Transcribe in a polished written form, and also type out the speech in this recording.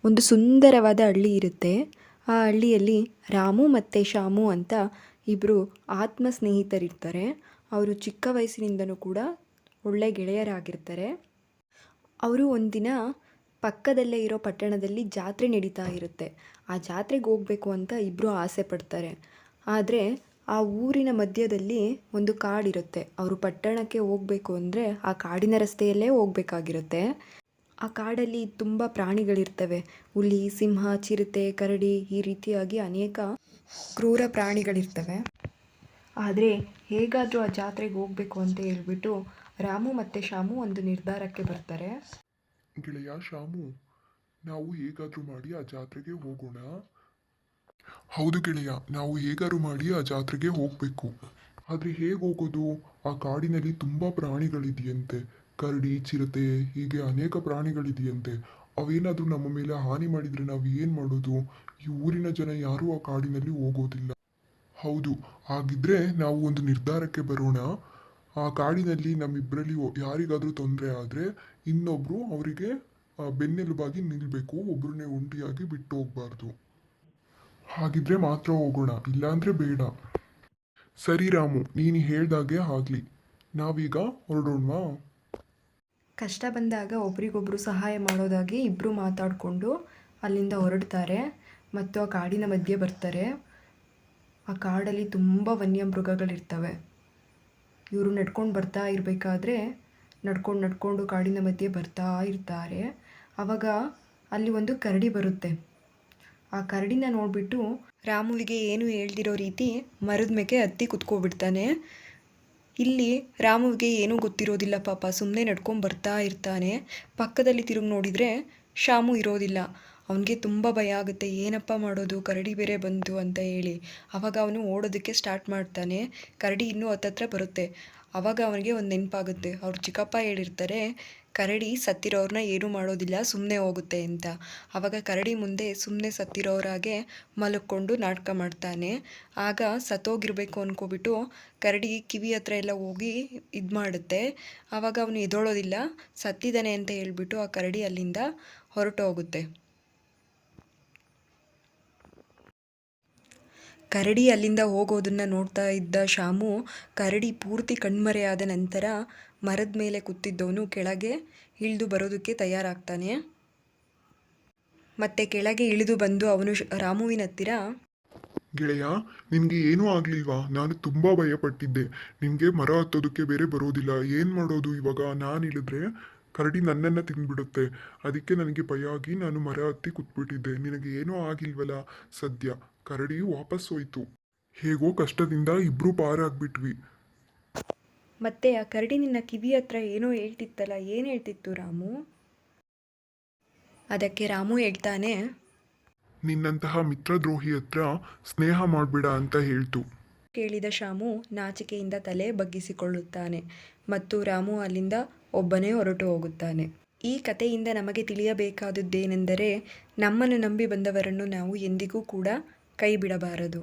ಒಂದು ಸುಂದರವಾದ ಹಳ್ಳಿ ಇರುತ್ತೆ. ಆ ಹಳ್ಳಿಯಲ್ಲಿ ರಾಮು ಮತ್ತು ಶ್ಯಾಮು ಅಂತ ಇಬ್ಬರು ಆತ್ಮ ಸ್ನೇಹಿತರಿರ್ತಾರೆ. ಅವರು ಚಿಕ್ಕ ವಯಸ್ಸಿನಿಂದನೂ ಕೂಡ ಒಳ್ಳೆ ಗೆಳೆಯರಾಗಿರ್ತಾರೆ. ಅವರು ಒಂದಿನ ಪಕ್ಕದಲ್ಲೇ ಇರೋ ಪಟ್ಟಣದಲ್ಲಿ ಜಾತ್ರೆ ನಡೀತಾ ಇರುತ್ತೆ. ಆ ಜಾತ್ರೆಗೆ ಹೋಗಬೇಕು ಅಂತ ಇಬ್ಬರು ಆಸೆ ಪಡ್ತಾರೆ. ಆದರೆ ಆ ಊರಿನ ಮಧ್ಯದಲ್ಲಿ ಒಂದು ಕಾಡಿರುತ್ತೆ. ಅವರು ಪಟ್ಟಣಕ್ಕೆ ಹೋಗಬೇಕು ಅಂದರೆ ಆ ಕಾಡಿನ ರಸ್ತೆಯಲ್ಲೇ ಹೋಗಬೇಕಾಗಿರುತ್ತೆ. ಆ ಕಾಡಲ್ಲಿ ತುಂಬ ಪ್ರಾಣಿಗಳಿರ್ತವೆ. ಹುಲಿ, ಸಿಂಹ, ಚಿರತೆ, ಕರಡಿ ಈ ರೀತಿಯಾಗಿ ಅನೇಕ ಕ್ರೂರ ಪ್ರಾಣಿಗಳಿರ್ತವೆ. ಆದರೆ ಹೇಗಾದರೂ ಆ ಜಾತ್ರೆಗೆ ಹೋಗಬೇಕು ಅಂತ ಹೇಳ್ಬಿಟ್ಟು ರಾಮು ಮತ್ತು ಶ್ಯಾಮು ಒಂದು ನಿರ್ಧಾರಕ್ಕೆ ಬರ್ತಾರೆ. ಗೆಳೆಯ ಶ್ಯಾಮು, ನಾವು ಹೇಗಾದ್ರೂ ಮಾಡಿ ಆ ಜಾತ್ರೆಗೆ ಹೋಗೋಣ. ಹೌದು ಗೆಳೆಯ, ನಾವು ಹೇಗಾದ್ರೂ ಮಾಡಿ ಆ ಜಾತ್ರೆಗೆ ಹೋಗ್ಬೇಕು. ಆದ್ರೆ ಹೇಗೆ ಹೋಗೋದು? ಆ ಕಾಡಿನಲ್ಲಿ ತುಂಬಾ ಪ್ರಾಣಿಗಳಿದೆಯಂತೆ. ಕರಡಿ, ಚಿರತೆ, ಹೀಗೆ ಅನೇಕ ಪ್ರಾಣಿಗಳಿದೆಯಂತೆ. ಅವೇನಾದ್ರೂ ನಮ್ಮ ಮೇಲೆ ಹಾನಿ ಮಾಡಿದ್ರೆ ನಾವು ಏನ್ ಮಾಡೋದು? ಈ ಊರಿನ ಜನ ಯಾರೂ ಆ ಕಾಡಿನಲ್ಲಿ ಹೋಗೋದಿಲ್ಲ. ಹೌದು, ಹಾಗಿದ್ರೆ ನಾವು ಒಂದು ನಿರ್ಧಾರಕ್ಕೆ ಬರೋಣ. ಆ ಕಾಡಿನಲ್ಲಿ ನಮ್ಮಿಬ್ಬರಲ್ಲಿ ಯಾರಿಗಾದ್ರೂ ತೊಂದರೆ ಆದರೆ ಇನ್ನೊಬ್ರು ಅವರಿಗೆ ಬೆನ್ನೆಲುಬಾಗಿ ನಿಲ್ಬೇಕು. ಒಬ್ರನ್ನೇ ಒಂಟಿಯಾಗಿ ಬಿಟ್ಟು ಹೋಗ್ಬಾರ್ದು. ಹಾಗಿದ್ರೆ ಮಾತ್ರ ಹೋಗೋಣ, ಇಲ್ಲಾಂದ್ರೆ ಬೇಡ. ಸರಿ ರಾಮು, ನೀನು ಹೇಳ್ದಾಗೆ ಆಗ್ಲಿ. ನಾವೀಗ ಹೊರಡೋಣವಾ? ಕಷ್ಟ ಬಂದಾಗ ಒಬ್ರಿಗೊಬ್ರು ಸಹಾಯ ಮಾಡೋದಾಗಿ ಇಬ್ಬರು ಮಾತಾಡಿಕೊಂಡು ಅಲ್ಲಿಂದ ಹೊರಡ್ತಾರೆ ಮತ್ತು ಆ ಕಾಡಿನ ಮಧ್ಯೆ ಬರ್ತಾರೆ. ಆ ಕಾಡಲ್ಲಿ ತುಂಬ ವನ್ಯಮೃಗಗಳಿರ್ತವೆ. ಇವರು ನಡ್ಕೊಂಡು ಬರ್ತಾ ಇರಬೇಕಾದ್ರೆ ನಡ್ಕೊಂಡು ಕಾಡಿನ ಮಧ್ಯೆ ಬರ್ತಾ ಇರ್ತಾರೆ. ಆವಾಗ ಅಲ್ಲಿ ಒಂದು ಕರಡಿ ಬರುತ್ತೆ. ಆ ಕರಡಿನ ನೋಡಿಬಿಟ್ಟು ರಾಮುವಿಗೆ ಏನು ಹೇಳ್ದಿರೋ ರೀತಿ ಮರದ ಮೇಲೆ ಹತ್ತಿ ಕುತ್ಕೊಬಿಡ್ತಾನೆ. ಇಲ್ಲಿ ರಾಮುವಿಗೆ ಏನೂ ಗೊತ್ತಿರೋದಿಲ್ಲ ಪಾಪ, ಸುಮ್ಮನೆ ನಡ್ಕೊಂಡು ಬರ್ತಾ ಇರ್ತಾನೆ. ಪಕ್ಕದಲ್ಲಿ ತಿರುಗಿ ನೋಡಿದರೆ ಶ್ಯಾಮು ಇರೋದಿಲ್ಲ. ಅವನಿಗೆ ತುಂಬ ಭಯ ಆಗುತ್ತೆ. ಏನಪ್ಪ ಮಾಡೋದು, ಕರಡಿ ಬೇರೆ ಬಂತು ಅಂತ ಹೇಳಿ. ಆವಾಗ ಅವನು ಓಡೋದಕ್ಕೆ ಸ್ಟಾರ್ಟ್ ಮಾಡ್ತಾನೆ. ಕರಡಿ ಇನ್ನೂ ಹತ್ತತ್ರ ಬರುತ್ತೆ. ಆವಾಗ ಅವನಿಗೆ ಒಂದು ನೆನಪಾಗುತ್ತೆ. ಅವ್ರ ಚಿಕ್ಕಪ್ಪ ಹೇಳಿರ್ತಾರೆ, ಕರಡಿ ಸತ್ತಿರೋರನ್ನ ಏನೂ ಮಾಡೋದಿಲ್ಲ, ಸುಮ್ಮನೆ ಹೋಗುತ್ತೆ ಅಂತ. ಆವಾಗ ಕರಡಿ ಮುಂದೆ ಸುಮ್ಮನೆ ಸತ್ತಿರೋರಾಗೆ ಮಲಕ್ಕೊಂಡು ನಾಟಕ ಮಾಡ್ತಾನೆ. ಆಗ ಸತ್ತೋಗಿರ್ಬೇಕು ಅಂದ್ಕೊಬಿಟ್ಟು ಕರಡಿ ಕಿವಿ ಹತ್ರ ಎಲ್ಲ ಹೋಗಿ ಇದು ಮಾಡುತ್ತೆ. ಆವಾಗ ಅವನು ಎದೊಳೋದಿಲ್ಲ, ಸತ್ತಿದ್ದಾನೆ ಅಂತ ಹೇಳ್ಬಿಟ್ಟು ಆ ಕರಡಿ ಅಲ್ಲಿಂದ ಹೊರಟೋಗುತ್ತೆ. ಕರಡಿ ಅಲ್ಲಿಂದ ಹೋಗೋದನ್ನು ನೋಡ್ತಾ ಇದ್ದ ಶ್ಯಾಮು, ಕರಡಿ ಪೂರ್ತಿ ಕಣ್ಮರೆಯಾದ ನಂತರ ಮರದ ಮೇಲೆ ಕೂತಿದ್ದವನು ಕೆಳಗೆ ಇಳಿದು ಬರೋದಕ್ಕೆ ತಯಾರಾಗ್ತಾನೆ. ಮತ್ತೆ ಕೆಳಗೆ ಇಳಿದು ಬಂದು ಅವನು ರಾಮುವಿನ ಹತ್ತಿರ, ಗೆಳೆಯ, ನಿನ್ಗೆ ಏನೂ ಆಗ್ಲಿಲ್ವಾ? ನಾನು ತುಂಬಾ ಭಯಪಟ್ಟಿದ್ದೆ. ನಿಮ್ಗೆ ಮರ ಹತ್ತೋದಕ್ಕೆ ಬೇರೆ ಬರೋದಿಲ್ಲ. ಏನ್ ಮಾಡೋದು ಇವಾಗ? ನಾನು ಇಳಿದ್ರೆ ಕರಡಿ ನನ್ನನ್ನ ತಿಂದ್ಬಿಡುತ್ತೆ. ಅದಕ್ಕೆ ನನಗೆ ಭಯ ಆಗಿ ನಾನು ಮರ ಹತ್ತಿ ಕೂತ್ಬಿಟ್ಟಿದ್ದೆ. ನಿನಗೆ ಏನೂ ಆಗಿಲ್ವಲ್ಲ ಸದ್ಯ? ಕರಡಿ ವಾಪಸ್ ಹೋಯ್ತು. ಹೇಗೋ ಕಷ್ಟದಿಂದ ಇಬ್ರು ಪಾರಾಗ್ಬಿಟ್ವಿ. ಮತ್ತೆ ಆ ಕರಡಿ ನಿನ್ನ ಕಿವಿ ಹತ್ರ ಏನೋ ಹೇಳ್ತಿತ್ತಲ್ಲ, ಏನು ಹೇಳ್ತಿತ್ತು ರಾಮು? ಅದಕ್ಕೆ ರಾಮು ಹೇಳ್ತಾನೆ, ನಿನ್ನಂತಹ ಮಿತ್ರದ್ರೋಹಿ ಹತ್ರ ಸ್ನೇಹ ಮಾಡಬೇಡ ಅಂತ ಹೇಳ್ತು. ಕೇಳಿದ ಶ್ಯಾಮು ನಾಚಿಕೆಯಿಂದ ತಲೆ ಬಗ್ಗಿಸಿಕೊಳ್ಳುತ್ತಾನೆ ಮತ್ತು ರಾಮು ಅಲ್ಲಿಂದ ಒಬ್ಬನೇ ಹೊರಟು ಹೋಗುತ್ತಾನೆ. ಈ ಕಥೆಯಿಂದ ನಮಗೆ ತಿಳಿಯಬೇಕಾದದ್ದೇನೆಂದರೆ, ನಮ್ಮನ್ನು ನಂಬಿ ಬಂದವರನ್ನು ನಾವು ಎಂದಿಗೂ ಕೂಡ ಕೈ ಬಿಡಬಾರದು.